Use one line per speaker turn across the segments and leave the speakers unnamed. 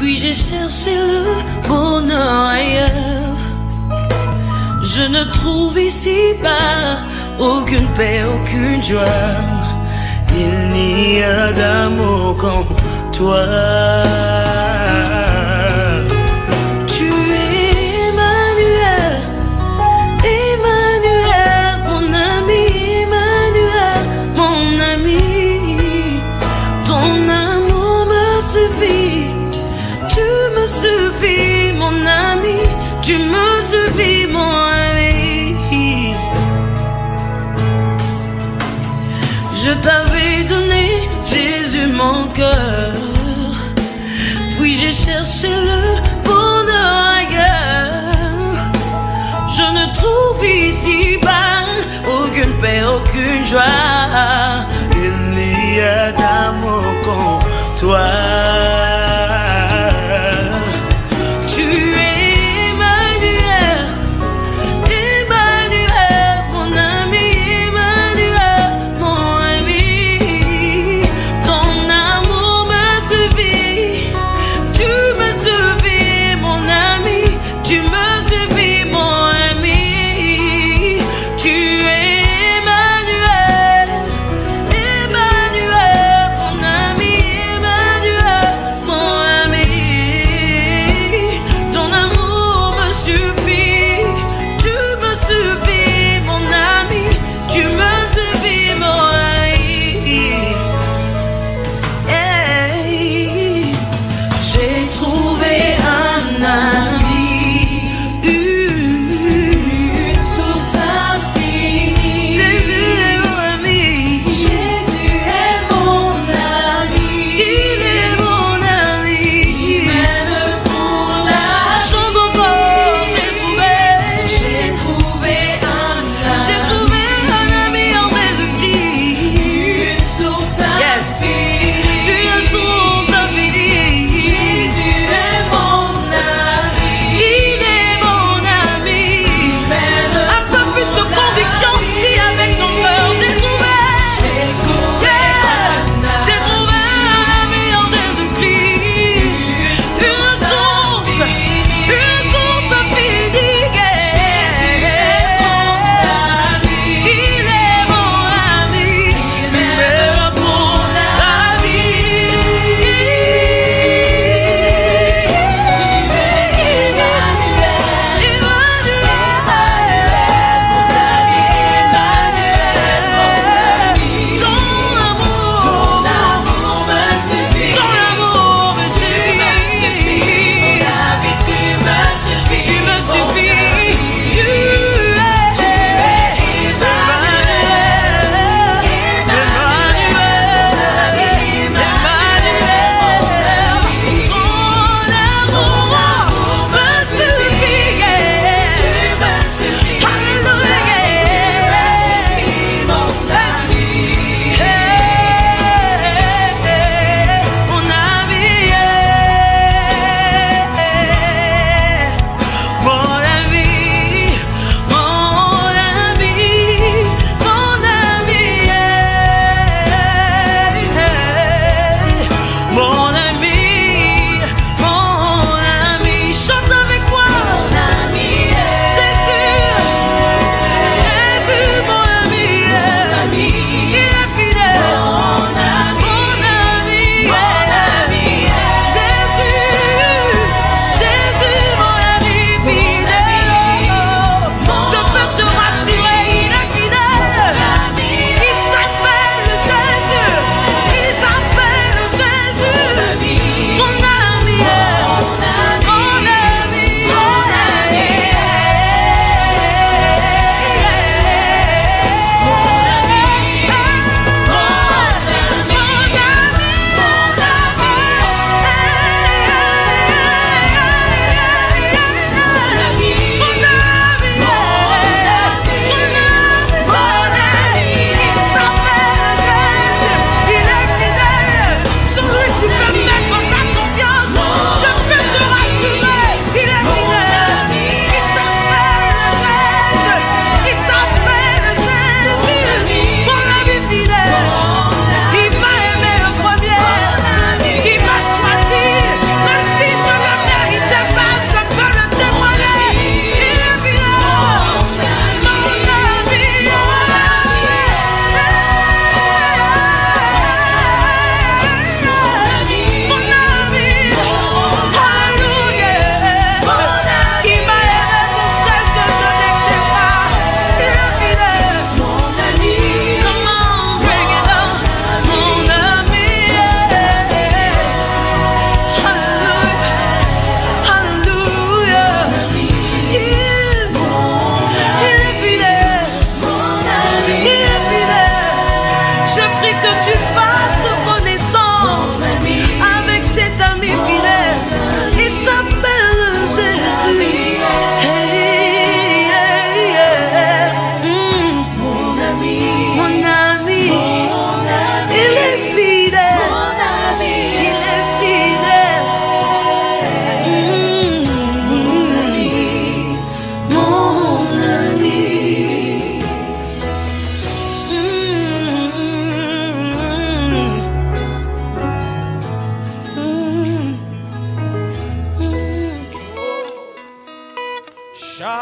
Puis j'ai cherché le bonheur ailleurs. Je ne trouve ici-bas aucune paix, aucune joie. Il n'y a d'amour qu'en toi. Tu es Emmanuel, Emmanuel, mon ami, Emmanuel, mon ami. Ton amour me suffit, tu me suffis, mon ami, tu me suffis, mon ami. Je t'avais donné, Jésus, mon cœur. Puis j'ai cherché le bonheur ailleurs. Je ne trouve ici-bas aucune paix, aucune joie. Il n'y a d'amour qu'en toi. Tu es Emmanuel, Emmanuel, mon ami, Emmanuel, mon ami. Ton amour me suffit, tu me suffis, mon ami, tu me suffis, mon ami. Tu es Emmanuel, Emmanuel, mon ami, Emmanuel,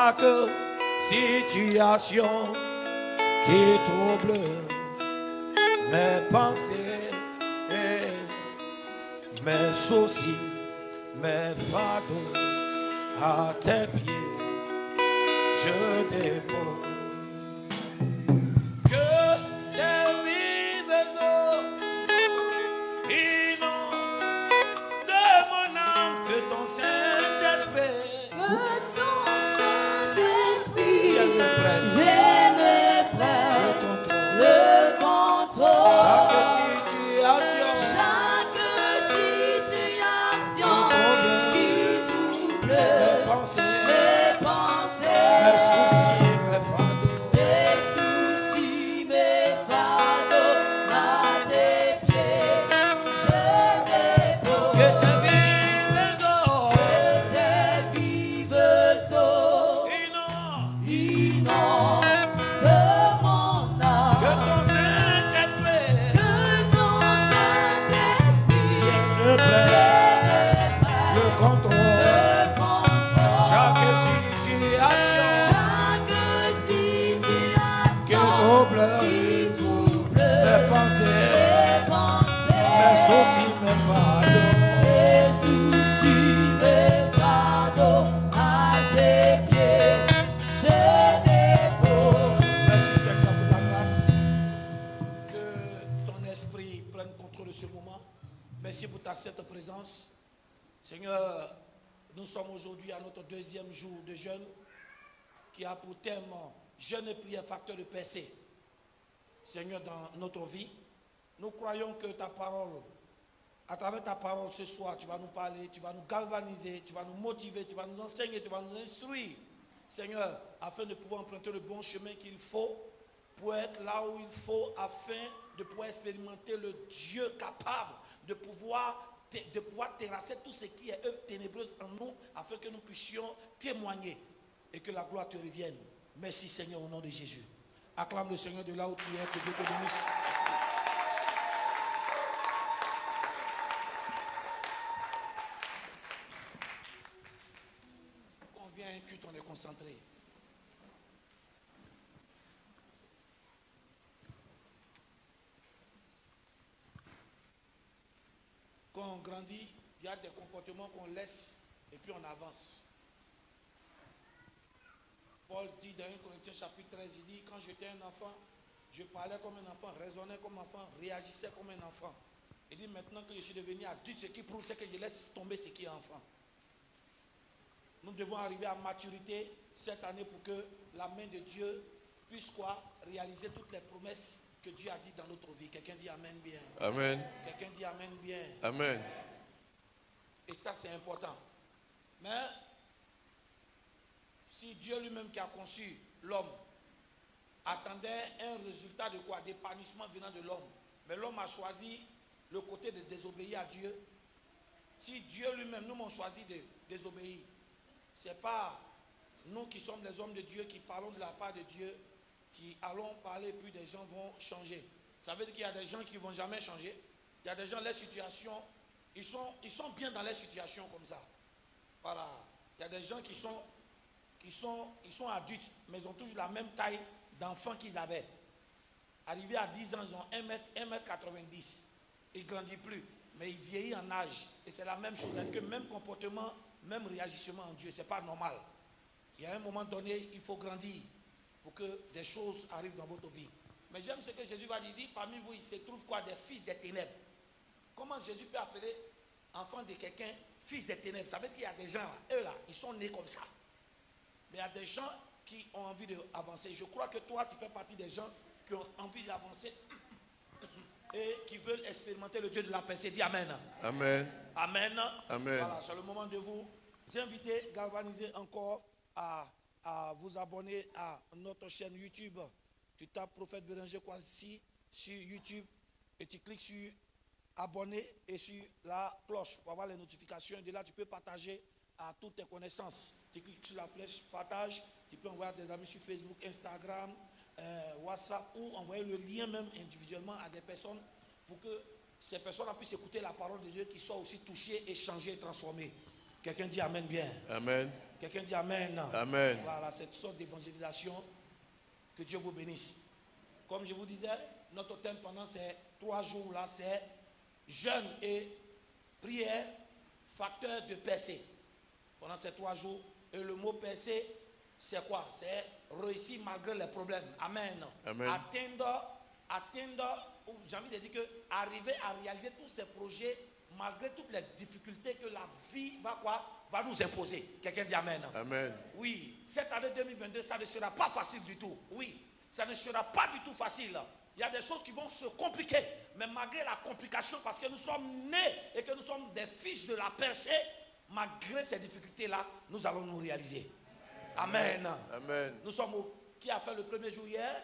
chaque situation qui trouble mes pensées, mes soucis, mes fardeaux, à tes pieds, je dépose. Que tes vives eaux inondent de mon âme, que ton Saint-Esprit vienne me prendre le contrôle. Chaque situation qui trouble mes pensées, mes soucis, mes fardeaux,
à tes pieds, je dépose.
que tes vives eaux
inondent de mon âme.
que ton Saint-Esprit vienne me prendre le contrôle. Chaque situation qui trouble mes pensées, mes soucis, mes fardeaux. Merci Seigneur pour ta grâce. Que ton esprit prenne contrôle de ce moment. Merci pour ta sainte présence. Seigneur, nous sommes aujourd'hui à notre deuxième jour de jeûne qui a pour thème jeûne et prière facteur de percée. Seigneur, dans notre vie, nous croyons que ta parole, à travers ta parole ce soir, tu vas nous parler, tu vas nous galvaniser, tu vas nous motiver, tu vas nous enseigner, tu vas nous instruire. Seigneur, afin de pouvoir emprunter le bon chemin qu'il faut pour être là où il faut, afin de pouvoir expérimenter le Dieu capable de pouvoir terrasser tout ce qui est œuvre ténébreuse en nous, afin que nous puissions témoigner et que la gloire te revienne. Merci Seigneur au nom de Jésus. Acclame le Seigneur de là où tu es, que Dieu te bénisse. Quand on vient à un culte, on est concentré. Quand on grandit, il y a des comportements qu'on laisse et puis on avance. Paul dit dans 1 Corinthiens chapitre 13, il dit, quand j'étais un enfant, je parlais comme un enfant, raisonnais comme un enfant, réagissais comme un enfant. Il dit, maintenant que je suis devenu adulte, ce qui prouve, c'est que je laisse tomber ce qui est enfant. Nous devons arriver à maturité cette année pour que la main de Dieu puisse quoi? Réaliser toutes les promesses que Dieu a dit dans notre vie. Quelqu'un dit Amen bien.
Amen.
Quelqu'un dit Amen bien.
Amen.
Et ça, c'est important. Mais si Dieu lui-même qui a conçu l'homme attendait un résultat de quoi? D'épanouissement venant de l'homme. Mais l'homme a choisi le côté de désobéir à Dieu. Si Dieu lui-même, nous avons choisi de désobéir, ce n'est pas nous qui sommes les hommes de Dieu qui parlons de la part de Dieu, qui allons parler, puis des gens vont changer. Ça veut dire qu'il y a des gens qui ne vont jamais changer. Il y a des gens, les situations, ils sont bien dans les situations comme ça. Voilà. Il y a des gens qui sont adultes, mais ils ont toujours la même taille d'enfants qu'ils avaient. Arrivés à 10 ans, ils ont 1m90. Ils ne grandissent plus, mais ils vieillissent en âge. Et c'est la même chose. C'est-à-dire que même comportement, même réagissement en Dieu, ce n'est pas normal. Il y a un moment donné, il faut grandir pour que des choses arrivent dans votre vie. Mais j'aime ce que Jésus va dire. Parmi vous, il se trouve quoi? Des fils des ténèbres. Comment Jésus peut appeler enfant de quelqu'un fils des ténèbres? Ça veut dire qu'il y a des gens, eux là, ils sont nés comme ça. Mais il y a des gens qui ont envie d'avancer. Je crois que toi, tu fais partie des gens qui ont envie d'avancer et qui veulent expérimenter le Dieu de la paix. C'est dit Amen.
Amen.
Amen.
Amen.
Voilà, c'est le moment de vous inviter, galvaniser encore à vous abonner à notre chaîne YouTube. Tu tapes Prophète Béranger Kwasi sur YouTube et tu cliques sur abonner et sur la cloche pour avoir les notifications. Et de là, tu peux partager à toutes tes connaissances. Tu cliques sur la flèche partage, tu peux envoyer à tes amis sur Facebook, Instagram, WhatsApp, ou envoyer le lien même individuellement à des personnes pour que ces personnes puissent écouter la parole de Dieu, qui soient aussi touchées, et changées et transformées. Quelqu'un dit Amen bien.
Amen.
Quelqu'un dit Amen.
Amen.
Voilà, cette sorte d'évangélisation. Que Dieu vous bénisse. Comme je vous disais, notre thème pendant ces 3 jours-là, c'est jeûne et prière, facteur de percée. Pendant ces 3 jours, et le mot percée, c'est quoi? C'est réussir malgré les problèmes. Amen.
Amen.
Atteindre, j'ai envie de dire que arriver à réaliser tous ces projets malgré toutes les difficultés que la vie va nous imposer. Quelqu'un dit Amen.
Amen.
Oui, cette année 2022, ça ne sera pas facile du tout. Oui, ça ne sera pas du tout facile. Il y a des choses qui vont se compliquer. Mais malgré la complication, parce que nous sommes nés et que nous sommes des fils de la percée, malgré ces difficultés-là, nous allons nous réaliser. Amen.
Amen.
Nous sommes qui a fait le premier jour hier?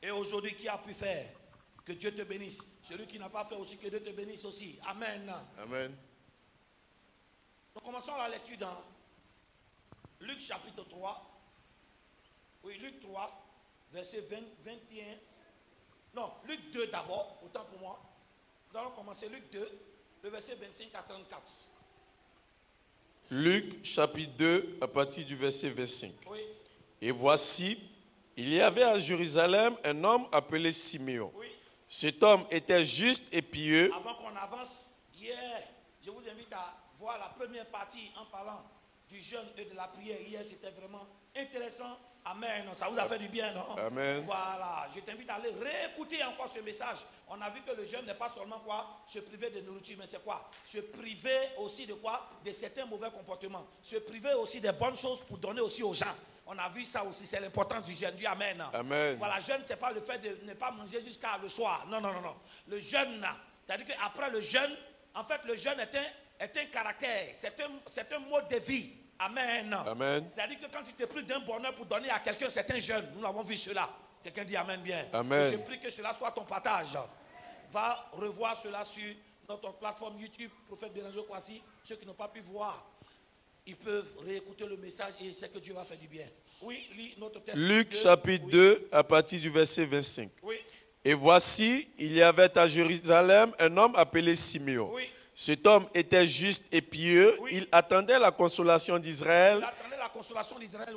Et aujourd'hui, qui a pu faire? Que Dieu te bénisse. Celui qui n'a pas fait aussi, que Dieu te bénisse aussi. Amen.
Amen.
Nous commençons la lecture dans Luc chapitre 3. Oui, Luc 3, verset 21. Non, Luc 2 d'abord, autant pour moi. Nous allons commencer Luc 2, le verset 25 à 34.
Luc chapitre 2, à partir du verset 25.
Oui,
Et voici, il y avait à Jérusalem un homme appelé Siméon.
oui.
Cet homme était juste et pieux.
Avant qu'on avance, hier, je vous invite à voir la première partie en parlant du jeûne et de la prière. Hier, c'était vraiment intéressant. Amen. Ça vous a fait du bien, non?
Amen.
Voilà. Je t'invite à aller réécouter encore ce message. On a vu que le jeûne n'est pas seulement quoi? Se priver de nourriture, mais c'est quoi? Se priver aussi de quoi? De certains mauvais comportements. Se priver aussi des bonnes choses pour donner aussi aux gens. On a vu ça aussi, c'est l'importance du jeûne. Dis Amen.
Amen.
Voilà, jeûne, c'est pas le fait de ne pas manger jusqu'à le soir. Non, non, non, non. Le jeûne, c'est-à-dire qu'après le jeûne, en fait, le jeûne est un caractère, c'est un mode de vie. Amen.
Amen.
C'est-à-dire que quand tu te prives d'un bonheur pour donner à quelqu'un, c'est un jeûne. Nous avons vu cela. Quelqu'un dit Amen bien.
Amen.
Et je prie que cela soit ton partage. Va revoir cela sur notre plateforme YouTube, Prophète Béranger Kwasi. Ceux qui n'ont pas pu voir, ils peuvent réécouter le message et c'est que Dieu va faire du bien. Oui, lis notre texte.
Luc chapitre 2, à partir du verset 25.
Oui,
Et voici, il y avait à Jérusalem un homme appelé Siméon.
oui.
Cet homme était juste et pieux.
Oui.
Il attendait la consolation
Il
d'Israël
attendait la consolation d'Israël.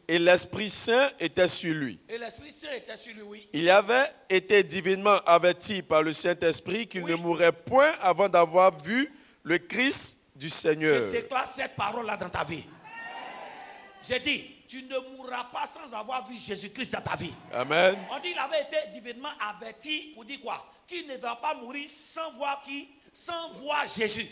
et l'Esprit Saint était sur lui.
Et l'Esprit Saint était sur lui, oui.
Il avait été divinement averti par le Saint-Esprit qu'il
Oui.
ne mourrait point avant d'avoir vu le Christ du
Je
Seigneur.
déclare cette parole-là dans ta vie. J'ai dit, tu ne mourras pas sans avoir vu Jésus-Christ dans ta vie.
Amen.
On dit qu'il avait été divinement averti pour dire quoi? Qu'il ne va pas mourir sans voir qui? Sans voir Jésus.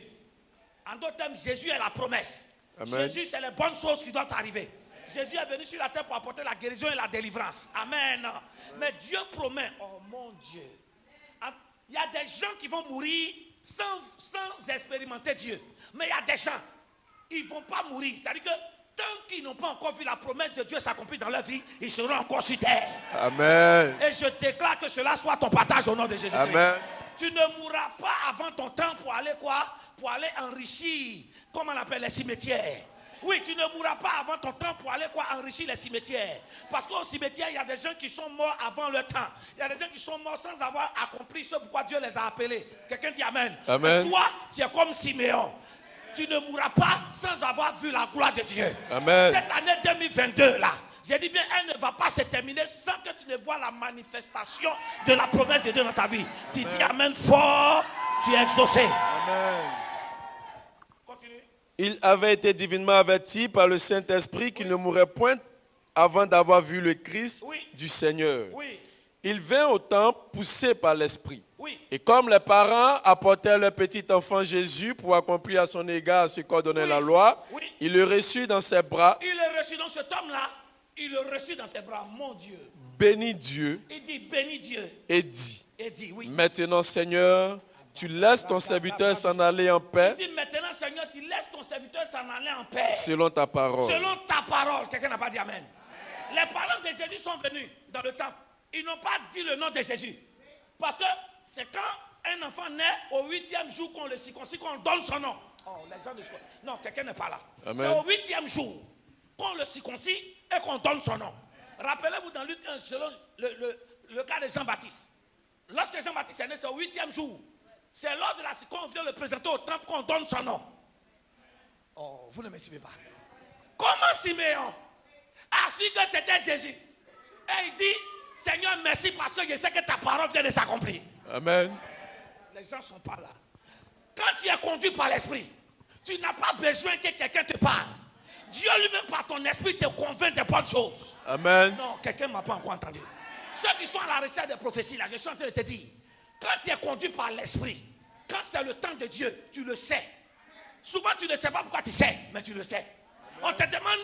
En d'autres termes, Jésus est la promesse.
Amen.
Jésus, c'est les bonnes choses qui doivent arriver. Jésus est venu sur la terre pour apporter la guérison et la délivrance. Amen. Mais Dieu promet, oh mon Dieu, il y a des gens qui vont mourir sans expérimenter Dieu. Mais il y a des gens, ils ne vont pas mourir. C'est-à-dire que tant qu'ils n'ont pas encore vu la promesse de Dieu s'accomplir dans leur vie, ils seront encore sur terre.
Amen.
Et je déclare que cela soit ton partage au nom de Jésus-Christ.
Amen.
Tu ne mourras pas avant ton temps pour aller quoi? Pour aller enrichir, comme on appelle les cimetières. Oui, tu ne mourras pas avant ton temps pour aller quoi? Enrichir les cimetières. Parce qu'au cimetière, il y a des gens qui sont morts avant leur temps. Il y a des gens qui sont morts sans avoir accompli ce pourquoi Dieu les a appelés. Quelqu'un dit Amen.
Amen.
Et toi, tu es comme Siméon. Tu ne mourras pas sans avoir vu la gloire de Dieu.
Amen.
Cette année 2022 là, j'ai dit bien, elle ne va pas se terminer sans que tu ne vois la manifestation de la promesse de Dieu dans ta vie. Tu dis Amen fort, tu es exaucé.
Amen.
Continue.
Il avait été divinement averti par le Saint-Esprit qu'il ne mourrait point avant d'avoir vu le Christ
Oui.
du Seigneur.
Oui,
Il vint au temple poussé par l'Esprit.
oui,
Et comme les parents apportaient leur petit enfant Jésus pour accomplir à son égard ce qu'ordonnait
Oui.
la loi,
Oui.
il le reçut dans ses bras,
il est reçu dans cet homme-là. Il le reçut dans ses bras, mon Dieu.
bénit Dieu
Il dit bénis Dieu.
et dit,
Et dit oui.
maintenant Seigneur, tu laisses ton serviteur s'en aller en paix
Il dit maintenant Seigneur, tu laisses ton serviteur s'en aller en paix.
selon ta parole.
Selon ta parole. Quelqu'un n'a pas dit Amen. Les parents de Jésus sont venus dans le temple. Ils n'ont pas dit le nom de Jésus. Parce que c'est quand un enfant naît au 8e jour qu'on le circoncise, qu'on donne son nom. Oh, les gens ne sont... Non, quelqu'un n'est pas là.
Amen.
C'est au 8e jour qu'on le circoncise et qu'on donne son nom. Rappelez-vous dans Luc 1, selon le cas de Jean-Baptiste. Lorsque Jean-Baptiste est né, c'est au 8e jour. C'est lors de la circoncision, on vient le présenter au temple qu'on donne son nom. Oh, vous ne me suivez pas. Comment Siméon a su que c'était Jésus? Et il dit, Seigneur, merci parce que je sais que ta parole vient de s'accomplir.
Amen.
Les gens ne sont pas là. Quand tu es conduit par l'esprit, tu n'as pas besoin que quelqu'un te parle. Dieu lui-même par ton esprit te convainc des bonnes choses.
Amen.
Non, quelqu'un ne m'a pas encore entendu. Ceux qui sont à la recherche des prophéties, là, je suis en train de te dire, quand tu es conduit par l'esprit, quand c'est le temps de Dieu, tu le sais. Souvent tu ne sais pas pourquoi tu sais, mais tu le sais. On te demande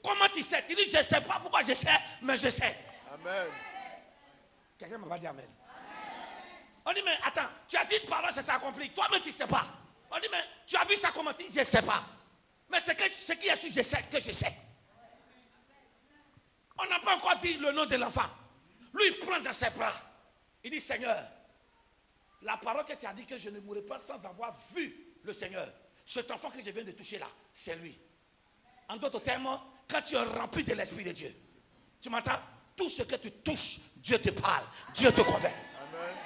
comment tu sais. Tu dis, je ne sais pas pourquoi je sais, mais je sais.
Amen.
Quelqu'un m'a pas dit amen. On dit, mais attends, tu as dit une parole, ça s'est accompli. Toi-même, tu ne sais pas. On dit, mais tu as vu ça comment tu dis, je ne sais pas. Mais ce qui est sûr, je sais que je sais. On n'a pas encore dit le nom de l'enfant. Lui, il prend dans ses bras. Il dit, Seigneur, la parole que tu as dit que je ne mourrai pas sans avoir vu le Seigneur. Cet enfant que je viens de toucher là, c'est lui. En d'autres termes, quand tu es rempli de l'Esprit de Dieu, tu m'entends? Tout ce que tu touches, Dieu te parle, Dieu te convainc.
Amen.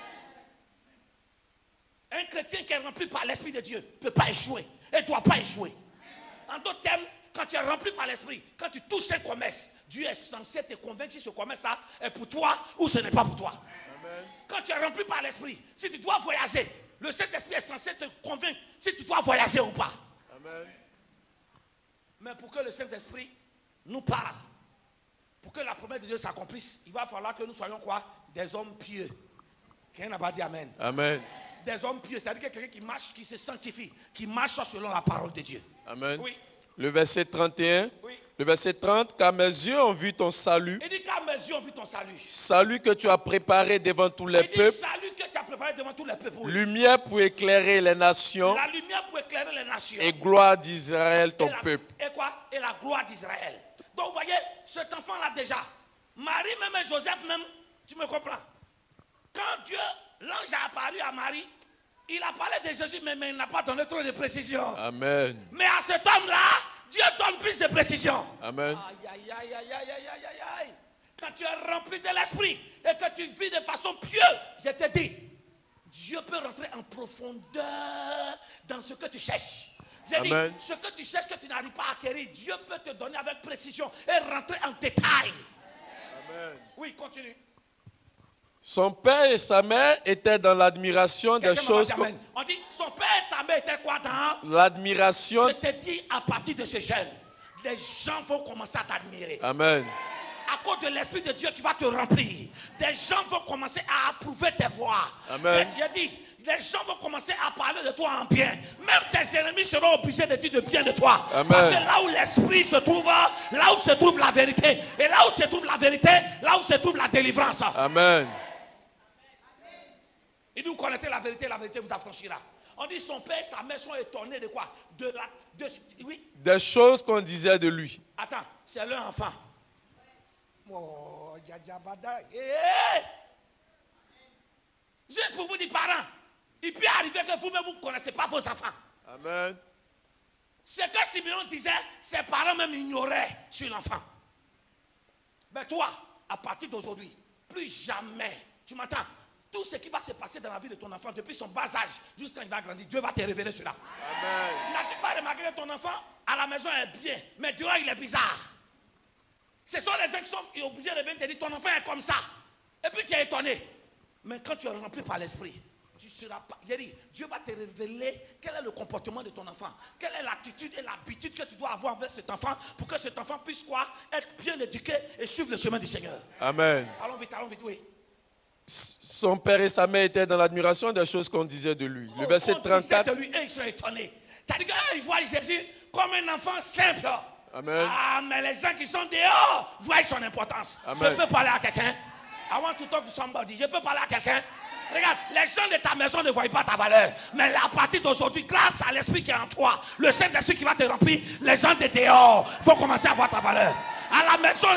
Un chrétien qui est rempli par l'Esprit de Dieu ne peut pas échouer et ne doit pas échouer. En d'autres termes, quand tu es rempli par l'Esprit, quand tu touches un commerce, Dieu est censé te convaincre si ce commerce-là est pour toi ou ce n'est pas pour toi.
Amen.
Quand tu es rempli par l'Esprit, si tu dois voyager, le Saint-Esprit est censé te convaincre si tu dois voyager ou pas.
Amen.
Mais pour que le Saint-Esprit nous parle, pour que la promesse de Dieu s'accomplisse, il va falloir que nous soyons quoi? Des hommes pieux. Quelqu'un n'a pas dit amen.
Amen.
Des hommes pieux, c'est-à-dire quelqu'un qui marche, qui se sanctifie, qui marche selon la parole de Dieu.
Amen.
Oui.
Le verset 31.
Oui.
Le verset 30. Car mes yeux ont vu ton salut.
Il dit car mes yeux ont vu ton salut.
Salut que tu as préparé devant tous les
Il dit
peuples.
salut que tu as préparé devant tous les peuples. Oui.
Lumière pour éclairer les nations.
La lumière pour éclairer les nations.
Et gloire d'Israël, ton
Et la-
peuple.
Et quoi? Et la gloire d'Israël. Donc vous voyez, cet enfant-là déjà, Marie même et Joseph même, tu me comprends? Quand Dieu, l'ange a apparu à Marie, il a parlé de Jésus, mais il n'a pas donné trop de précision.
Amen.
Mais à cet homme-là, Dieu donne plus de précision.
Amen.
Aïe, aïe, aïe, aïe, aïe, aïe, aïe, aïe. Quand tu es rempli de l'esprit et que tu vis de façon pieuse, je te dis, Dieu peut rentrer en profondeur dans ce que tu cherches. J'ai dit,
Amen.
ce que tu cherches que tu n'arrives pas à acquérir, Dieu peut te donner avec précision et rentrer en détail.
Amen.
Oui, continue.
Son père et sa mère étaient dans l'admiration des
Quelqu'un m'a
choses.
dit amen. On dit, son père et sa mère étaient quoi dans?
L'admiration.
Je te dis, à partir de ce jeune, les gens vont commencer à t'admirer.
Amen.
À cause de l'Esprit de Dieu qui va te remplir, des gens vont commencer à approuver tes voix.
Amen.
Et tu as dit, les gens vont commencer à parler de toi en bien. Même tes ennemis seront obligés de dire de bien de toi.
Amen.
Parce que là où l'Esprit se trouve, là où se trouve la vérité, et là où se trouve la vérité, là où se trouve la délivrance.
Amen.
Et nous connaissez la vérité vous affranchira. On dit son père et sa mère sont étonnés de quoi? Oui.
Des choses qu'on disait de lui.
Attends, c'est leur enfant. Oh, juste pour vous dire, parents, il peut arriver que vous-même vous ne connaissez pas vos enfants.
Amen.
Ce que Simeon disait, ses parents même ignoraient sur l'enfant. Mais toi, à partir d'aujourd'hui, plus jamais, tu m'entends? Tout ce qui va se passer dans la vie de ton enfant, depuis son bas âge jusqu'à quand il va grandir, Dieu va te révéler cela.
Amen.
N'as-tu pas remarqué que ton enfant, à la maison, est bien, mais dehors, il est bizarre? Ce sont les gens qui sont obligés de venir te dire, ton enfant est comme ça. Et puis tu es étonné. Mais quand tu es rempli par l'esprit, tu seras pas. Dieu va te révéler quel est le comportement de ton enfant. Quelle est l'attitude et l'habitude que tu dois avoir avec cet enfant pour que cet enfant puisse quoi? Être bien éduqué et suivre le chemin du Seigneur.
Amen.
Allons vite, oui.
Son père et sa mère étaient dans l'admiration des choses qu'on disait de lui. Le verset
On disait
34.
de lui, et ils sont étonnés. C'est-à-dire qu'ils voient Jésus comme un enfant simple.
Amen.
Ah, mais les gens qui sont dehors voient son importance.
Amen.
Je peux parler à quelqu'un? I want to talk to somebody. Je peux parler à quelqu'un? Regarde, les gens de ta maison ne voient pas ta valeur. Mais à partir d'aujourd'hui, grâce à l'esprit qui est en toi, le Saint-Esprit qui va te remplir, les gens de dehors vont commencer à voir ta valeur. À la maison,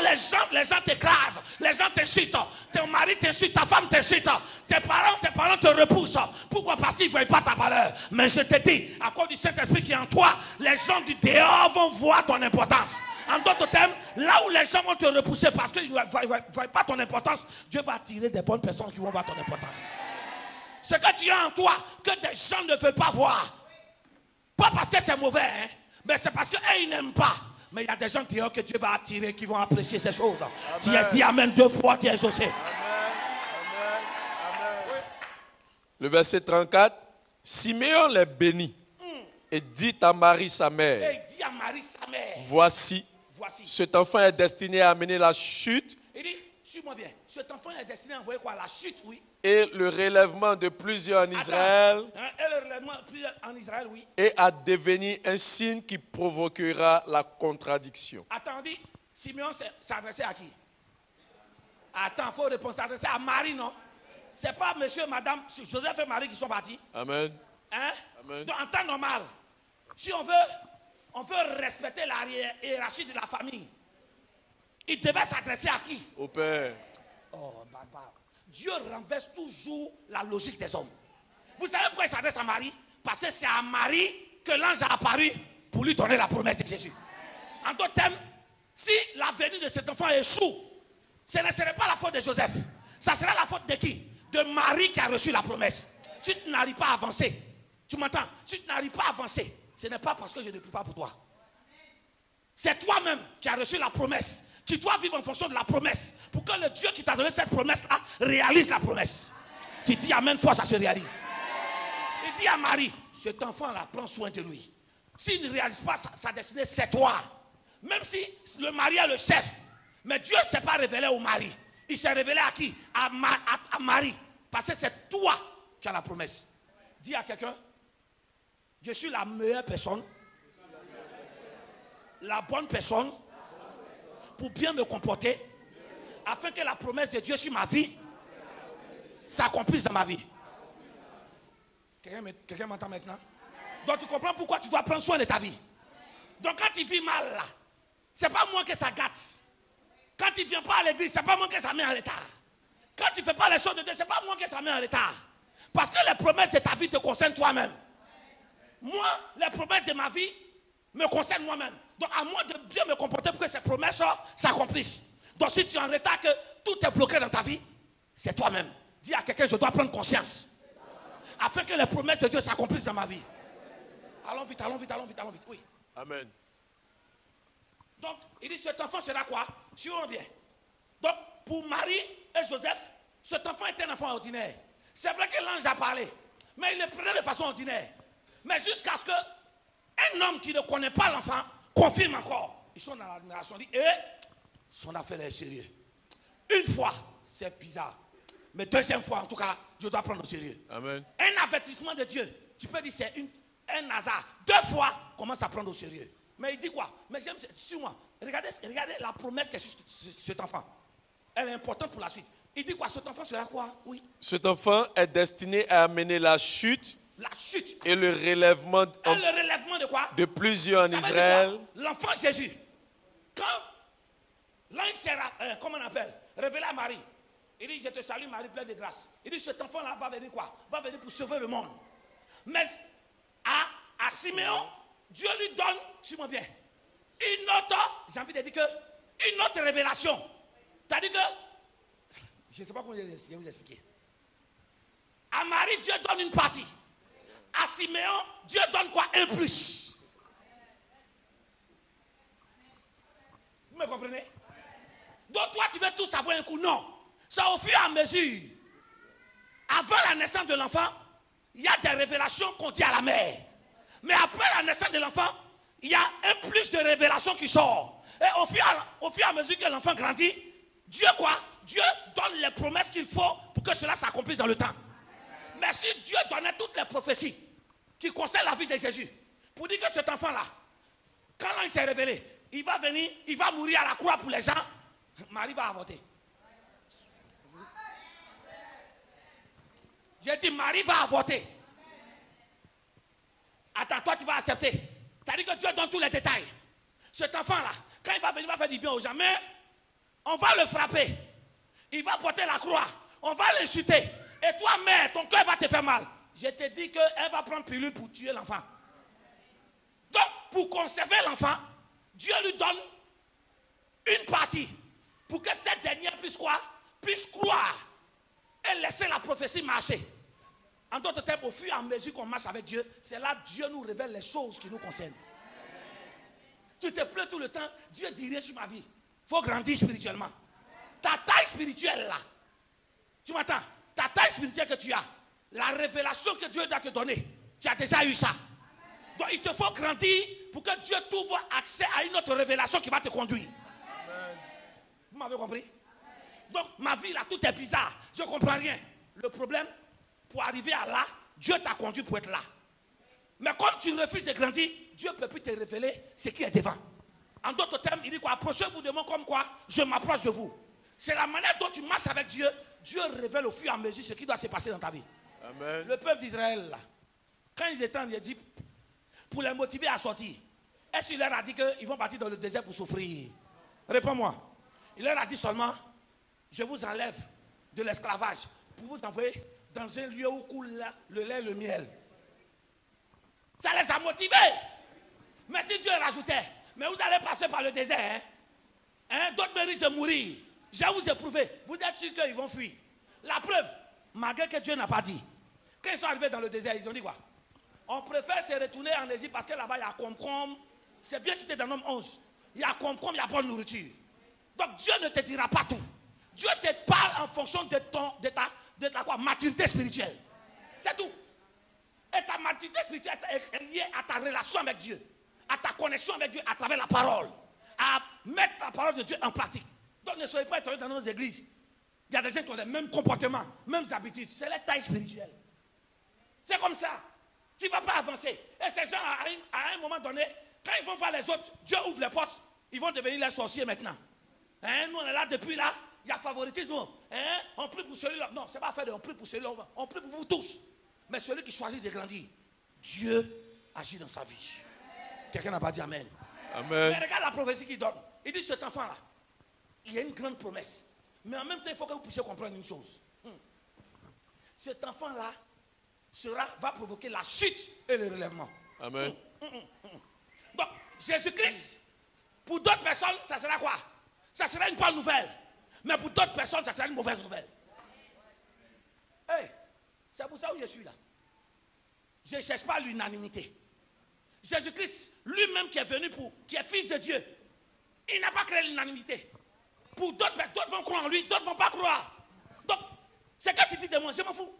les gens t'écrasent, les gens t'insultent, ton mari t'insulte, ta femme t'insulte, tes parents te repoussent. Pourquoi? Parce qu'ils ne voient pas ta valeur. Mais je te dis, à cause du Saint-Esprit qui est en toi, les gens du dehors vont voir ton importance. En d'autres termes, là où les gens vont te repousser parce qu'ils ne voient pas ton importance, Dieu va attirer des bonnes personnes qui vont voir ton importance. Ce que tu as en toi, que des gens ne veulent pas voir. Pas parce que c'est mauvais, hein, Mais c'est parce qu'ils n'aiment pas. Mais il y a des gens qui ont que Dieu va attirer, qui vont apprécier ces choses. Tu as dit Amen 2 fois, tu es exaucé.
Amen. Oui. Le verset 34. Siméon les bénit et dit à Marie sa mère.
Et il dit à Marie sa mère.
Voici. Cet enfant est destiné à amener la chute.
Il dit, suis-moi bien. Cet enfant est destiné à envoyer quoi? La chute, oui.
Et le relèvement de plusieurs en Israël.
Et le relèvement de plusieurs en Israël, oui.
Et à devenir un signe qui provoquera la contradiction.
Attendez, Simeon s'adressait à qui? Attends, il faut répondre. S'adresser à Marie, non? Ce n'est pas monsieur, madame, Joseph et Marie qui sont partis.
Amen.
Hein?
Amen.
Donc, en temps normal, si on veut respecter la hiérarchie de la famille, il devait s'adresser à qui?
Au Père.
Oh, barbare. Dieu renverse toujours la logique des hommes. Vous savez pourquoi il s'adresse à Marie? Parce que c'est à Marie que l'ange a apparu pour lui donner la promesse de Jésus. En d'autres termes, si la venue de cet enfant échoue, ce ne serait pas la faute de Joseph. Ça sera la faute de qui? De Marie qui a reçu la promesse. Si tu n'arrives pas à avancer, tu m'entends? Si tu n'arrives pas à avancer, ce n'est pas parce que je ne prie pas pour toi. C'est toi-même qui as reçu la promesse, qui dois vivre en fonction de la promesse, pour que le Dieu qui t'a donné cette promesse-là réalise la promesse. Tu dis Amen, fois ça se réalise. Il dit à Marie, cet enfant-là, prends soin de lui. S'il ne réalise pas sa destinée, c'est toi. Même si le mari est le chef, mais Dieu ne s'est pas révélé au mari. Il s'est révélé à qui? À Marie. Parce que c'est toi qui as la promesse. Dis à quelqu'un, je suis la meilleure personne, la bonne personne, pour bien me comporter, afin que la promesse de Dieu sur ma vie s'accomplisse dans ma vie. Quelqu'un m'entend maintenant? Donc tu comprends pourquoi tu dois prendre soin de ta vie. Donc quand tu vis mal là, c'est pas moi que ça gâte. Quand tu ne viens pas à l'église, c'est pas moi que ça met en retard. Quand tu ne fais pas les choses de Dieu, c'est pas moi que ça met en retard. Parce que les promesses de ta vie te concernent toi-même. Moi, les promesses de ma vie me concernent moi-même. Donc à moi de bien me comporter pour que ces promesses s'accomplissent. Donc si tu es en retard, que tout est bloqué dans ta vie, c'est toi-même. Dis à quelqu'un, je dois prendre conscience. Afin que les promesses de Dieu s'accomplissent dans ma vie. Allons vite, allons vite, allons vite, allons vite. Oui.
Amen.
Donc, il dit, cet enfant sera quoi? Suivons bien. Donc, pour Marie et Joseph, cet enfant était un enfant ordinaire. C'est vrai que l'ange a parlé, mais il le prenait de façon ordinaire. Mais jusqu'à ce qu'un homme qui ne connaît pas l'enfant confirme encore. Ils sont dans la narration, dit, son affaire est sérieuse. Une fois, c'est bizarre. Mais deuxième fois, en tout cas, je dois prendre au sérieux.
Amen.
Un avertissement de Dieu, tu peux dire c'est un hasard. 2 fois, commence à prendre au sérieux. Mais il dit quoi? Mais j'aime, sur moi, regardez la promesse que sur cet enfant. Elle est importante pour la suite. Il dit quoi? Cet enfant sera quoi? Oui.
Cet enfant est destiné à amener la chute.
La chute.
Et le relèvement,
le relèvement de quoi?
De plusieurs en Israël.
L'enfant Jésus. Quand l'ange sera, comment on appelle? Révélé à Marie. Il dit, je te salue Marie, pleine de grâce. Il dit, cet enfant-là va venir quoi? Va venir pour sauver le monde. Mais à Siméon, Dieu lui donne, suis-moi bien, une autre, j'ai envie de dire que, une autre révélation. C'est-à-dire que, je ne sais pas comment je vais vous expliquer. À Marie, Dieu donne une partie. À Siméon, Dieu donne quoi? Un plus. Vous me comprenez? Donc toi, tu veux tout savoir un coup? Non. C'est au fur et à mesure. Avant la naissance de l'enfant, il y a des révélations qu'on dit à la mère. Mais après la naissance de l'enfant, il y a un plus de révélations qui sort. Et au fur et à mesure que l'enfant grandit, Dieu quoi? Dieu donne les promesses qu'il faut pour que cela s'accomplisse dans le temps. Mais si Dieu donnait toutes les prophéties qui concernent la vie de Jésus, pour dire que cet enfant-là, quand il s'est révélé, il va venir, il va mourir à la croix pour les gens, Marie va avorter. J'ai dit, Marie va avorter. Attends, toi tu vas accepter. C'est-à-dire que Dieu donne tous les détails. Cet enfant-là, quand il va venir, il va faire du bien aux gens. Mais on va le frapper. Il va porter la croix. On va l'insulter. Et toi, mère, ton cœur va te faire mal. Je te dis qu'elle va prendre pilule pour tuer l'enfant. Donc, pour conserver l'enfant, Dieu lui donne une partie. Pour que cette dernière puisse quoi? Puisse croire. Et laisser la prophétie marcher. En d'autres termes, au fur et à mesure qu'on marche avec Dieu, c'est là que Dieu nous révèle les choses qui nous concernent. Tu te plains tout le temps. Dieu dit rien sur ma vie. Il faut grandir spirituellement. Ta taille spirituelle là. Tu m'entends? Ta taille spirituelle que tu as. La révélation que Dieu doit te donner. Tu as déjà eu ça. Donc il te faut grandir pour que Dieu t'ouvre accès à une autre révélation qui va te conduire. Amen. Vous m'avez compris? Donc ma vie là, tout est bizarre. Je ne comprends rien. Le problème, pour arriver à là, Dieu t'a conduit pour être là. Mais comme tu refuses de grandir, Dieu ne peut plus te révéler ce qui est devant. En d'autres termes, il dit quoi? Approchez-vous de moi comme quoi je m'approche de vous. C'est la manière dont tu marches avec Dieu. Dieu révèle au fur et à mesure ce qui doit se passer dans ta vie. Amen. Le peuple d'Israël, là, quand ils étaient en Égypte, pour les motiver à sortir, est-ce qu'il leur a dit qu'ils vont partir dans le désert pour souffrir? Réponds-moi. Il leur a dit seulement, je vous enlève de l'esclavage pour vous envoyer dans un lieu où coule le lait et le miel. Ça les a motivés. Mais si Dieu rajoutait, mais vous allez passer par le désert, d'autres méritent de mourir. Je vais vous éprouver. Vous êtes sûr qu'ils vont fuir. La preuve, malgré que Dieu n'a pas dit. Quand ils sont arrivés dans le désert, ils ont dit quoi? On préfère se retourner en Égypte parce que là-bas, il y a concombre. C'est bien cité dans Nom 11. Il y a concombre, il y a bonne nourriture. Donc Dieu ne te dira pas tout. Dieu te parle en fonction de ta quoi, maturité spirituelle. C'est tout. Et ta maturité spirituelle est liée à ta relation avec Dieu, à ta connexion avec Dieu à travers la parole, à mettre la parole de Dieu en pratique. Donc ne soyez pas étonnés dans nos églises. Il y a des gens qui ont les mêmes comportements, mêmes habitudes. C'est la taille spirituelle. C'est comme ça. Tu ne vas pas avancer. Et ces gens, à un moment donné, quand ils vont voir les autres, Dieu ouvre les portes, ils vont devenir les sorciers maintenant. Nous, on est là depuis là, il y a favoritisme. On prie pour celui-là. Non, ce n'est pas fait de on prie pour celui-là. On prie pour vous tous. Mais celui qui choisit de grandir, Dieu agit dans sa vie. Quelqu'un n'a pas dit Amen. Amen. Mais regarde la prophétie qu'il donne. Il dit cet enfant-là, il y a une grande promesse. Mais en même temps, il faut que vous puissiez comprendre une chose. Cet enfant-là va provoquer la chute et le relèvement. Amen. Donc, Jésus-Christ, pour d'autres personnes, ça sera quoi? Ça sera une bonne nouvelle. Mais pour d'autres personnes, ça sera une mauvaise nouvelle. Hey, c'est pour ça où je suis là. Je ne cherche pas l'unanimité. Jésus-Christ, lui-même qui est venu qui est fils de Dieu, il n'a pas créé l'unanimité. Pour d'autres vont croire en lui, d'autres ne vont pas croire. Donc, c'est que tu dis de moi, je m'en fous.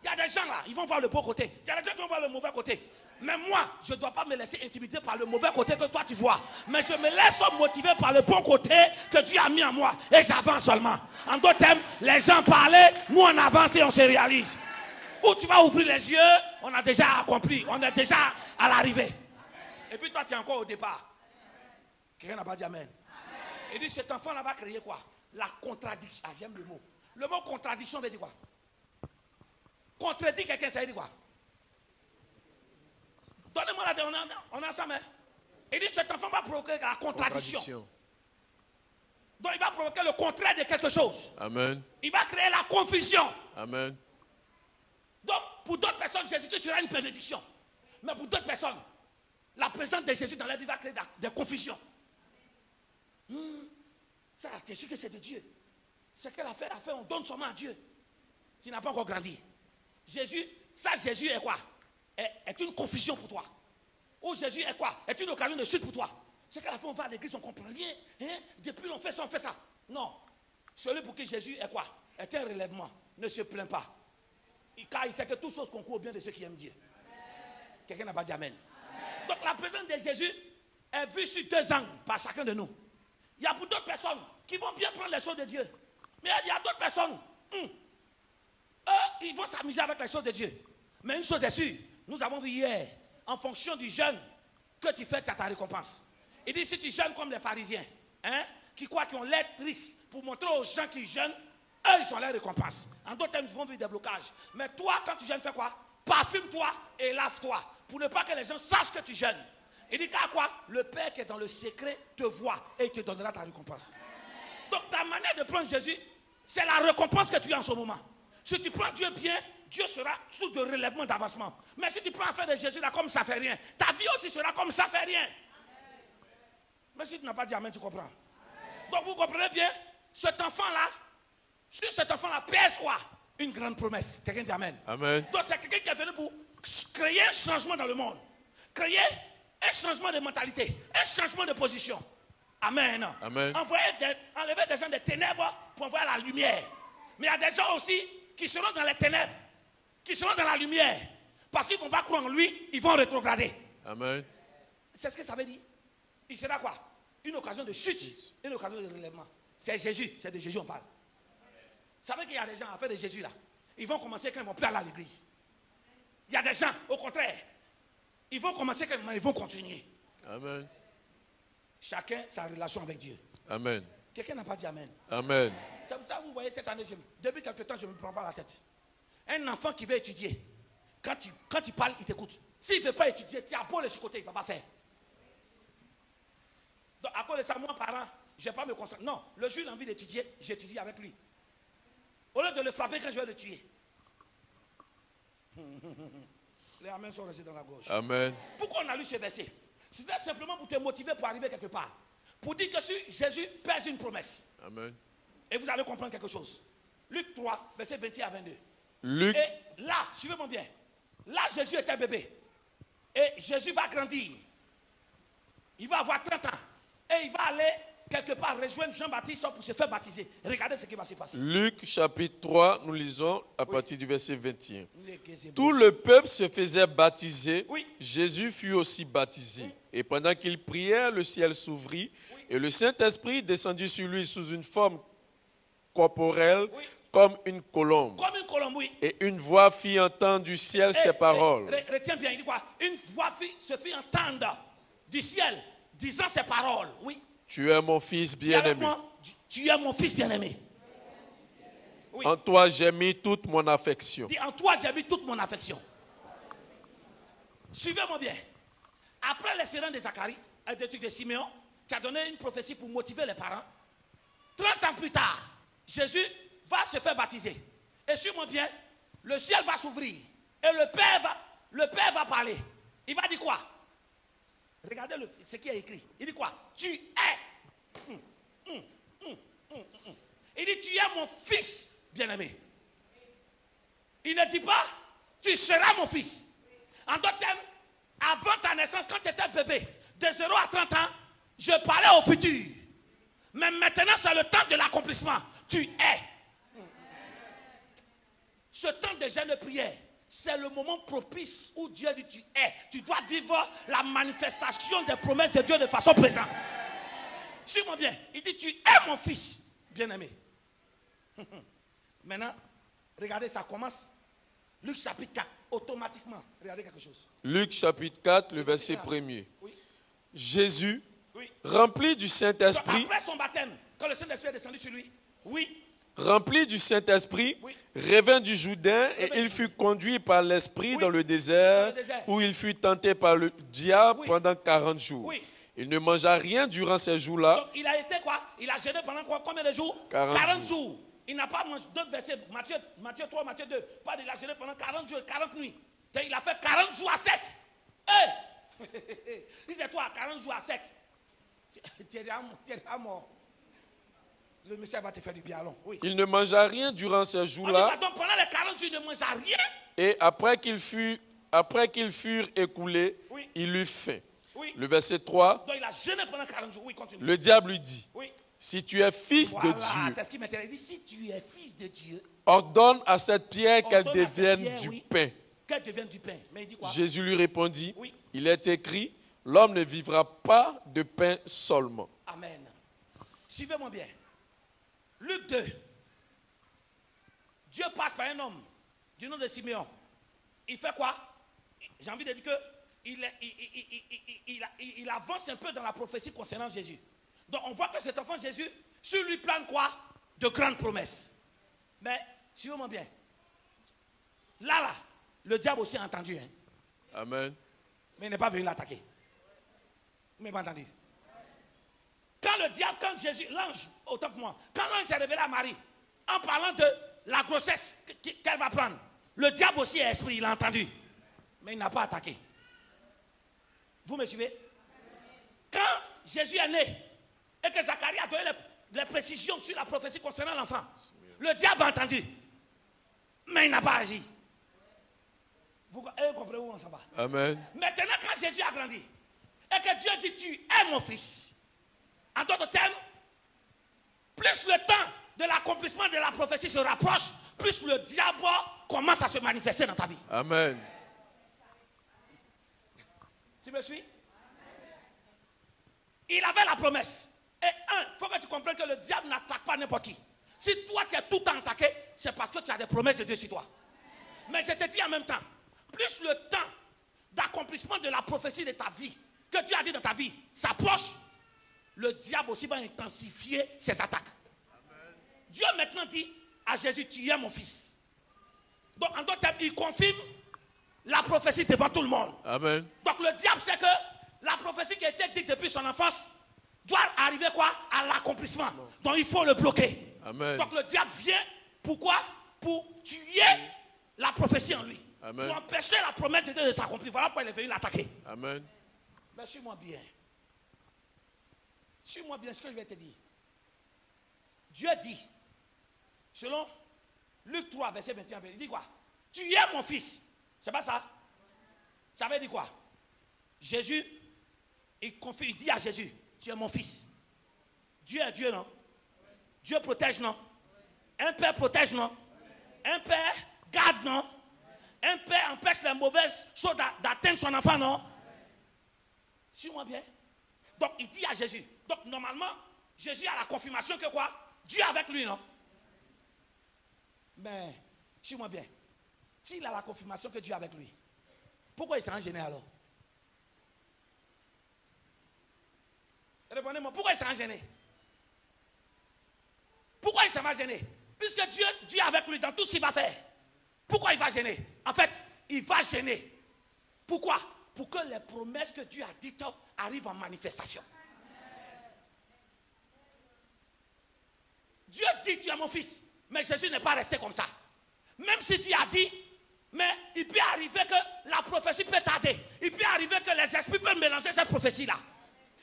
Il y a des gens là, ils vont voir le beau côté. Il y a des gens qui vont voir le mauvais côté. Mais moi, je ne dois pas me laisser intimider par le mauvais côté que toi tu vois. Mais je me laisse motiver par le bon côté que Dieu a mis en moi. Et j'avance seulement. En d'autres termes, les gens parlaient, nous on avance et on se réalise. Où tu vas ouvrir les yeux, on a déjà accompli. On est déjà à l'arrivée. Et puis toi tu es encore au départ. Quelqu'un n'a pas dit Amen. Il dit cet enfant-là va créer quoi? La contradiction. Ah, j'aime le mot. Le mot contradiction veut dire quoi? Contredire quelqu'un, ça veut dire quoi? Donnez-moi la dernière, on est ensemble. Il dit cet enfant va provoquer la contradiction. Donc il va provoquer le contraire de quelque chose. Amen. Il va créer la confusion. Amen. Donc pour d'autres personnes, Jésus-Christ sera une bénédiction. Mais pour d'autres personnes, la présence de Jésus dans la vie va créer des confusions. Ça, tu es sûr que c'est de Dieu. Ce qu'elle a fait, on donne son nom à Dieu. Tu n'as pas encore grandi. Jésus est quoi? Est une confusion pour toi. Ou Jésus est quoi? Est une occasion de chute pour toi. C'est qu'à la fin on va à l'église, on ne comprend rien. Depuis on fait ça, on fait ça. Non. Celui pour qui Jésus est quoi? Est un relèvement. Ne se plaint pas. Car il sait que toutes choses concourent au bien de ceux qui aiment Dieu. Quelqu'un n'a pas dit Amen. Donc la présence de Jésus est vue sur deux angles par chacun de nous. Il y a pour d'autres personnes qui vont bien prendre les choses de Dieu. Mais il y a d'autres personnes, eux, ils vont s'amuser avec les choses de Dieu. Mais une chose est sûre, nous avons vu hier, en fonction du jeûne que tu fais, tu as ta récompense. Il dit si tu jeûnes comme les pharisiens, qui croient qu'ils ont l'air tristes pour montrer aux gens qui jeûnent, eux, ils ont l'air récompense. En d'autres termes, ils vont vivre des blocages. Mais toi, quand tu jeûnes, fais quoi? Parfume-toi et lave-toi, pour ne pas que les gens sachent que tu jeûnes. Il dit qu'à quoi? Le Père qui est dans le secret te voit et il te donnera ta récompense. Donc ta manière de prendre Jésus, c'est la récompense que tu as en ce moment. Si tu prends Dieu bien, Dieu sera sous de relèvement d'avancement. Mais si tu prends affaire de Jésus là comme ça fait rien, ta vie aussi sera comme ça fait rien. Mais si tu n'as pas dit Amen, tu comprends. Donc vous comprenez bien, cet enfant-là, sur cet enfant-là pèse quoi? Une grande promesse. Quelqu'un dit Amen. Amen. Donc c'est quelqu'un qui est venu pour créer un changement dans le monde. Créer un changement de mentalité, un changement de position. Amen.
Amen.
Enlever des gens des ténèbres pour envoyer la lumière. Mais il y a des gens aussi qui seront dans les ténèbres, qui seront dans la lumière. Parce qu'ils ne vont pas croire en lui, ils vont rétrograder.
Amen.
C'est ce que ça veut dire. Il sera quoi? Une occasion de chute, une occasion de relèvement. C'est Jésus, c'est de Jésus on parle. Vous savez qu'il y a des gens à faire de Jésus là. Ils vont commencer quand ils vont plus aller à l'église. Il y a des gens, au contraire, ils vont commencer quand ils vont continuer.
Amen.
Chacun sa relation avec Dieu.
Amen.
Quelqu'un n'a pas dit Amen.
Amen.
C'est pour ça que vous voyez cette année, depuis quelque temps, je ne me prends pas la tête. Un enfant qui veut étudier, quand tu parles, il t'écoute. S'il ne veut pas étudier, tu as beau le chicoter, il ne va pas faire. Donc, à cause de ça, moi, parent, je ne vais pas me concentrer. Non, le jour où il a envie d'étudier, j'étudie avec lui. Au lieu de le frapper quand je vais le tuer. Les amens sont restés dans la gauche.
Amen.
Pourquoi on a lu ce verset? C'était simplement pour te motiver pour arriver quelque part. Pour dire que si Jésus pèse une promesse.
Amen.
Et vous allez comprendre quelque chose. Luc 3, verset 21 à 22.
Luc.
Et là, suivez-moi bien. Là, Jésus était bébé. Et Jésus va grandir. Il va avoir 30 ans. Et il va aller quelque part rejoindre Jean-Baptiste pour se faire baptiser. Regardez ce qui va se passer.
Luc chapitre 3, nous lisons à partir du verset 21.
Les
Tout le peuple se faisait baptiser.
Oui.
Jésus fut aussi baptisé. Et pendant qu'il priait, le ciel s'ouvrit.
Oui.
Et le Saint-Esprit descendit sur lui sous une forme corporelle,
Oui.
comme une colombe.
Comme une colombe, oui.
Et une voix fit entendre du ciel ces paroles.
Retiens bien, il dit quoi? Une voix se fit entendre du ciel, disant ces paroles. Oui.
Tu es mon fils bien-aimé.
Tu es mon fils bien-aimé. Oui.
En toi j'ai mis toute mon affection.
Dis, en toi j'ai mis toute mon affection. Suivez-moi bien. Après l'expérience de Zacharie, de Siméon, qui a donné une prophétie pour motiver les parents, 30 ans plus tard, Jésus va se faire baptiser. Et suivez-moi bien, le ciel va s'ouvrir. Et le Père va parler. Il va dire quoi? Regardez ce qui est écrit. Il dit quoi? Tu es. Il dit, tu es mon fils bien-aimé. Il ne dit pas, tu seras mon fils. En d'autres termes, avant ta naissance, quand tu étais bébé, de 0 à 30 ans, je parlais au futur. Mais maintenant, c'est le temps de l'accomplissement. Tu es. Ce temps de jeûne de prière, c'est le moment propice où Dieu dit tu es. Tu dois vivre la manifestation des promesses de Dieu de façon présente. Suis-moi bien. Il dit tu es mon fils bien-aimé. Maintenant, regardez, ça commence. Luc chapitre 4, automatiquement. Regardez quelque chose.
Luc chapitre 4, le verset 1er.
Oui.
Jésus,
Oui.
rempli du Saint-Esprit,
Après son baptême, quand le Saint-Esprit est descendu sur lui, oui,
rempli du Saint-Esprit,
Oui.
revint du Jourdain et il fut conduit par l'Esprit dans le désert, où il fut tenté par le diable
Oui.
pendant 40 jours.
Oui.
Il ne mangea rien durant ces jours-là.
Donc il a été quoi? Il a jeûné pendant quoi? Combien de jours?
40
jours. Il n'a pas mangé d'autres versets. Matthieu 3, Matthieu 2. Pas il a jeûné pendant 40 jours, 40 nuits. Donc, il a fait 40 jours à sec. Hey! Il dit toi, 40 jours à sec. Tu es déjà mort. Le message va te faire du bien. Allons. Oui.
Il ne mangea rien durant ces
On dit,
jours-là.
donc pendant les 40 jours, il ne mangea rien.
Et après qu'ils furent écoulés,
Oui.
il eut faim.
Oui.
Le verset 3,
Donc il a jeûné pendant 40 jours. Oui, continue.
le diable lui dit,
Oui.
si tu es fils
Voilà,
de Dieu,
c'est ce qui m'intéresse. Il dit, si tu es fils de Dieu,
ordonne à cette pierre qu'elle
ordonne à cette
devienne
pierre,
du
oui,
pain.
qu'elle devienne du pain. Mais il dit quoi?
Jésus lui répondit,
Oui.
il est écrit, l'homme ne vivra pas de pain seulement.
Amen. Suivez-moi bien. Luc 2. Dieu passe par un homme du nom de Siméon. Il fait quoi? J'ai envie de dire que il avance un peu dans la prophétie concernant Jésus. Donc on voit que cet enfant Jésus, sur lui plane quoi? De grandes promesses. Mais, suivez-moi bien. Là, le diable aussi a entendu. Hein.
Amen.
Mais il n'est pas venu l'attaquer. Vous m'avez pas entendu? Quand Jésus, l'ange, autant que moi, quand l'ange s'est révélé à Marie, en parlant de la grossesse qu'elle va prendre, le diable aussi est esprit, il a entendu. Mais il n'a pas attaqué. Vous me suivez? Quand Jésus est né, et que Zacharie a donné les précisions sur la prophétie concernant l'enfant, le diable a entendu. Mais il n'a pas agi. Vous comprenez où on s'en va?
Amen.
Maintenant, quand Jésus a grandi, et que Dieu dit tu es mon fils, en d'autres termes, plus le temps de l'accomplissement de la prophétie se rapproche, plus le diable commence à se manifester dans ta vie.
Amen.
Tu me suis? Il avait la promesse. Et il faut que tu comprennes que le diable n'attaque pas n'importe qui. Si toi tu es tout le temps attaqué, c'est parce que tu as des promesses de Dieu sur toi. Mais je te dis en même temps, plus le temps d'accomplissement de la prophétie de ta vie, que Dieu a dit dans ta vie, s'approche, le diable aussi va intensifier ses attaques. Amen. Dieu maintenant dit à Jésus, tu es mon fils. Donc en d'autres termes, il confirme la prophétie devant tout le monde.
Amen.
Donc le diable sait que la prophétie qui a été dite depuis son enfance doit arriver quoi? À l'accomplissement. Donc il faut le bloquer.
Amen.
Donc le diable vient, pourquoi? Pour tuer la prophétie en lui.
Amen.
Pour empêcher la promesse de Dieu de s'accomplir. Voilà pourquoi il est venu l'attaquer.
Amen.
Mais suis-moi bien. Suis-moi bien ce que je vais te dire. Dieu dit, selon Luc 3, verset 21, il dit quoi? Tu es mon fils. C'est pas ça? Ça veut dire quoi? Jésus, il dit à Jésus, tu es mon fils. Dieu est Dieu, non? Dieu protège, non? Un père protège, non? Un père garde, non? Un père empêche les mauvaises choses d'atteindre son enfant, non? Suis-moi bien. Donc il dit à Jésus. Donc normalement, Jésus a la confirmation que quoi? Dieu est avec lui, non? Mais, suis-moi bien. S'il a la confirmation que Dieu est avec lui, pourquoi il s'est gêné alors? Répondez-moi, pourquoi il s'est gêné? Pourquoi il s'est gêné? Puisque Dieu est avec lui dans tout ce qu'il va faire. Pourquoi il va gêner? En fait, il va gêner. Pourquoi? Pour que les promesses que Dieu a dites arrivent en manifestation. Dieu dit tu es mon fils, mais Jésus n'est pas resté comme ça. Même si Dieu a dit, mais il peut arriver que la prophétie peut tarder. Il peut arriver que les esprits peuvent mélanger cette prophétie-là.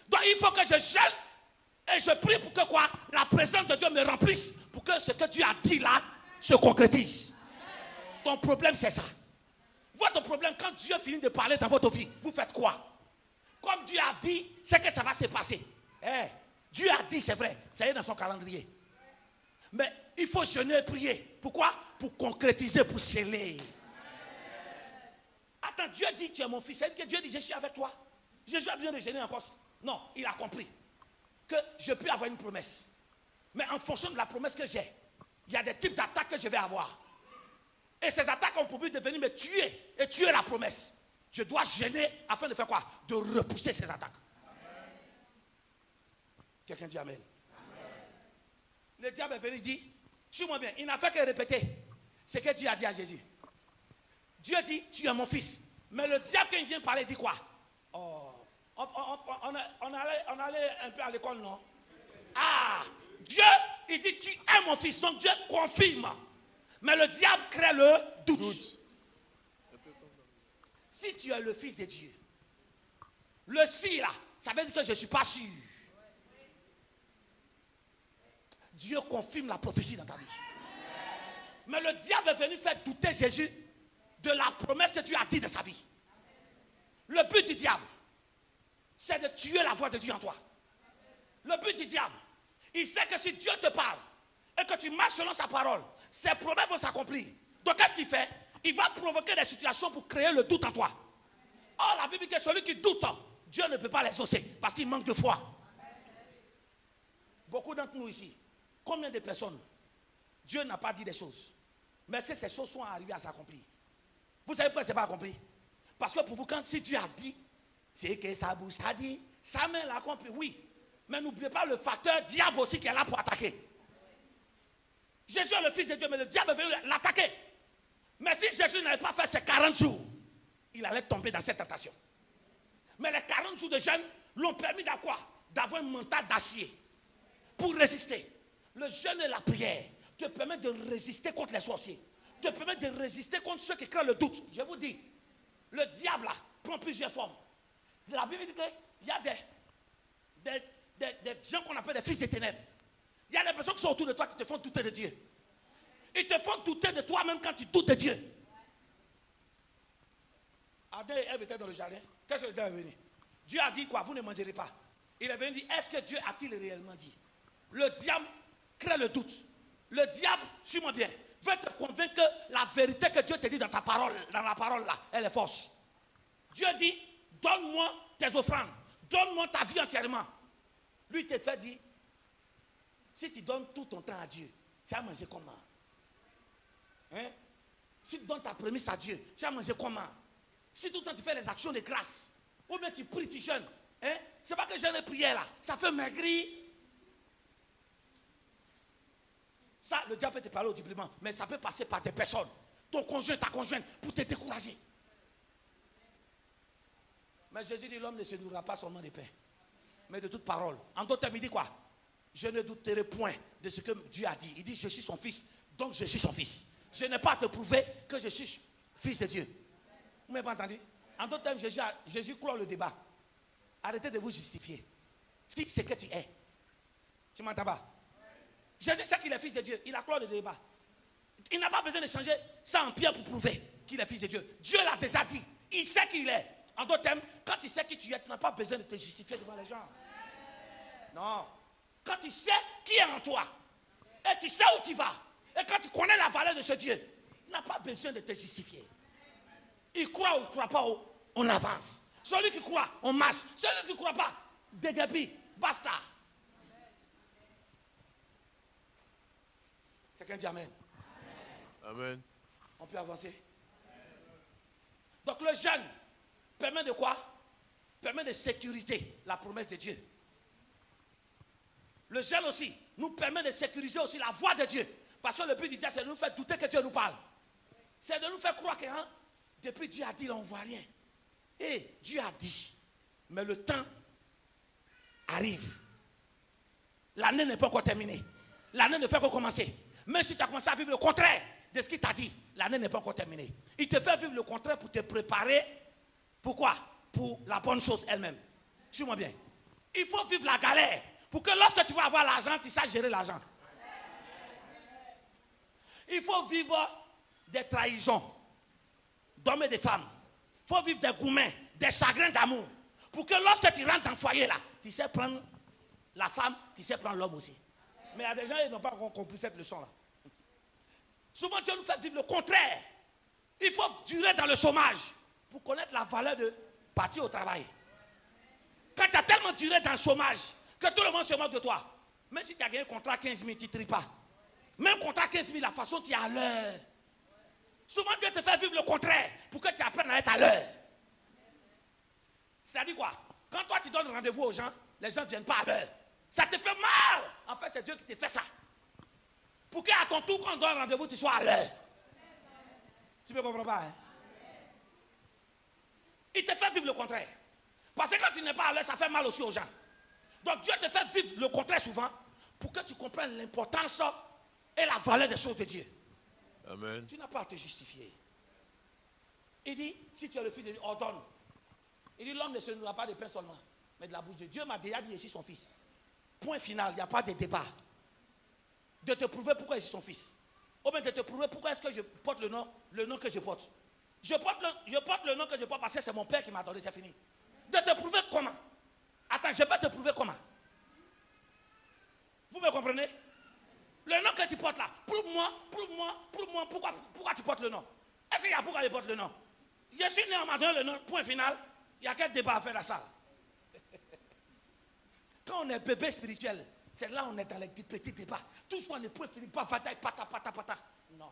Donc il faut que je jeûne et je prie pour que quoi? La présence de Dieu me remplisse, pour que ce que Dieu a dit là se concrétise. Ton problème c'est ça. Votre problème, quand Dieu finit de parler dans votre vie, vous faites quoi? Comme Dieu a dit, c'est que ça va se passer. Dieu a dit, c'est vrai, ça y est dans son calendrier. Mais il faut jeûner et prier. Pourquoi? Pour concrétiser, pour sceller. Attends, Dieu dit, tu es mon fils. C'est que Dieu dit, je suis avec toi. Jésus a besoin de jeûner encore. Non, il a compris que je peux avoir une promesse. Mais en fonction de la promesse que j'ai, il y a des types d'attaques que je vais avoir. Et ces attaques ont pour but de venir me tuer et tuer la promesse. Je dois jeûner afin de faire quoi? De repousser ces attaques. Amen. Quelqu'un dit amen. Amen. Le diable est venu et dit, suis-moi bien, il n'a fait que répéter ce que Dieu a dit à Jésus. Dieu dit, tu es mon fils. Mais le diable, quand il vient parler, il dit quoi? Oh, on allait un peu à l'école, non? Ah, Dieu, il dit, tu es mon fils. Donc Dieu confirme. Mais le diable crée le doute. Si tu es le fils de Dieu, le si là, ça veut dire que je ne suis pas sûr. Dieu confirme la prophétie dans ta vie. Mais le diable est venu faire douter Jésus de la promesse que Dieu a dit de sa vie. Le but du diable, c'est de tuer la voix de Dieu en toi. Le but du diable, il sait que si Dieu te parle et que tu marches selon sa parole, ses promesses vont s'accomplir. Donc qu'est-ce qu'il fait? Il va provoquer des situations pour créer le doute en toi. Or la Bible dit que celui qui doute, Dieu ne peut pas l'exaucer parce qu'il manque de foi. Beaucoup d'entre nous ici, combien de personnes, Dieu n'a pas dit des choses, mais si ces choses sont arrivées à s'accomplir. Vous savez pourquoi ce n'est pas accompli? Parce que pour vous, quand si Dieu a dit, c'est que sa bouche a dit, sa main l'a accompli, oui. Mais n'oubliez pas le facteur diable aussi qui est là pour attaquer. Jésus est le fils de Dieu, mais le diable est venu l'attaquer. Mais si Jésus n'avait pas fait ces 40 jours, il allait tomber dans cette tentation. Mais les 40 jours de jeûne l'ont permis d'avoir un mental d'acier pour résister. Le jeûne et la prière te permettent de résister contre les sorciers, te permettent de résister contre ceux qui créent le doute. Je vous dis, le diable là, prend plusieurs formes. La Bible dit qu'il y a des gens qu'on appelle des fils des ténèbres. Il y a des personnes qui sont autour de toi qui te font douter de Dieu. Ils te font douter de toi-même quand tu doutes de Dieu. Adam et Ève étaient dans le jardin. Qu'est-ce que le diable est venu? Dieu a dit quoi? Vous ne mangerez pas. Il est venu dire, est-ce que Dieu a-t-il réellement dit? Le diable crée le doute. Le diable, suis-moi bien, veut te convaincre que la vérité que Dieu te dit dans ta parole, dans la parole là, elle est fausse. Dieu dit, donne-moi tes offrandes, donne-moi ta vie entièrement. Lui, il te fait dire, si tu donnes tout ton temps à Dieu, tu vas manger comment? Hein? Si tu donnes ta prémisse à Dieu, tu vas manger comment? Si tout le temps tu fais les actions de grâce, ou bien tu pries, tu jeûnes, hein? C'est pas que jeûne et prière là, ça fait maigrir. Ça, le diable peut te parler audiblement, mais ça peut passer par des personnes, ton conjoint, ta conjointe, pour te décourager. Mais Jésus dit, l'homme ne se nourrira pas seulement de pain, mais de toute parole. En d'autres termes, il dit quoi? Je ne douterai point de ce que Dieu a dit. Il dit, je suis son fils, donc je suis son fils. Je n'ai pas à te prouver que je suis fils de Dieu. Vous m'avez pas entendu? En d'autres termes, Jésus clôt le débat. Arrêtez de vous justifier. Si c'est que tu es. Tu m'entends pas? Jésus sait qu'il est fils de Dieu. Il a clos le débat. Il n'a pas besoin de changer ça en pierre pour prouver qu'il est fils de Dieu. Dieu l'a déjà dit. Il sait qui il est. En d'autres termes, quand tu sais qui tu es, tu n'as pas besoin de te justifier devant les gens. Non. Quand tu sais qui est en toi, et tu sais où tu vas, et quand tu connais la valeur de ce Dieu, tu n'as pas besoin de te justifier. Il croit ou il ne croit pas, on avance. Celui qui croit, on marche. Celui qui ne croit pas, déguerpi, basta. Quelqu'un dit Amen.
Amen.
On peut avancer. Donc le jeûne permet de quoi? Permet de sécuriser la promesse de Dieu. Le jeûne aussi nous permet de sécuriser aussi la voix de Dieu. Parce que le but du diable, c'est de nous faire douter que Dieu nous parle. C'est de nous faire croire que depuis Dieu a dit, là, on ne voit rien. Et Dieu a dit. Mais le temps arrive. L'année n'est pas encore terminée. L'année ne fait que commencer. Même si tu as commencé à vivre le contraire de ce qu'il t'a dit, l'année n'est pas encore terminée. Il te fait vivre le contraire pour te préparer. Pourquoi? Pour la bonne chose elle-même. Suis-moi bien. Il faut vivre la galère pour que lorsque tu vas avoir l'argent, tu saches gérer l'argent. Il faut vivre des trahisons d'hommes et de femmes. Il faut vivre des gourmets, des chagrins d'amour. Pour que lorsque tu rentres dans le foyer là, tu sais prendre la femme, tu sais prendre l'homme aussi. Mais il y a des gens qui n'ont pas encore compris cette leçon là. Souvent Dieu nous fait vivre le contraire. Il faut durer dans le chômage pour connaître la valeur de partir au travail. Quand tu as tellement duré dans le chômage que tout le monde se moque de toi, même si tu as gagné un contrat 15 000, tu ne tries pas. Même contrat 15 000, la façon tu es à l'heure. Souvent Dieu te fait vivre le contraire pour que tu apprennes à être à l'heure. C'est-à-dire quoi? Quand toi tu donnes rendez-vous aux gens, les gens ne viennent pas à l'heure. Ça te fait mal. En fait, c'est Dieu qui te fait ça. Pour qu'à ton tour, quand on donne rendez-vous, tu sois à l'heure. Tu ne me comprends pas, hein? Il te fait vivre le contraire. Parce que quand tu n'es pas à l'heure, ça fait mal aussi aux gens. Donc Dieu te fait vivre le contraire souvent pour que tu comprennes l'importance et la valeur des choses de Dieu.
Amen.
Tu n'as pas à te justifier. Il dit, si tu es le fils de Dieu, ordonne. Il dit, l'homme ne se nourrit pas de pain seulement, mais de la bouche de Dieu. Dieu m'a déjà dit, je suis son fils. Point final, il n'y a pas de débat. De te prouver pourquoi je suis son fils. Ou bien de te prouver pourquoi est-ce que je porte le nom que je porte. Je porte le nom que je porte parce que c'est mon père qui m'a donné, c'est fini. De te prouver comment? Attends, je vais te prouver comment? Vous me comprenez? Le nom que tu portes là, prouve-moi, pourquoi tu portes le nom? Est-ce qu'il y a pourquoi je porte le nom? Je suis né, on m'a donné le nom, point final. Il y a quel débat à faire à ça là? Quand on est bébé spirituel, c'est là où on est dans les petits débats. Tout ce qu'on ne peut finir pas, pata. Non.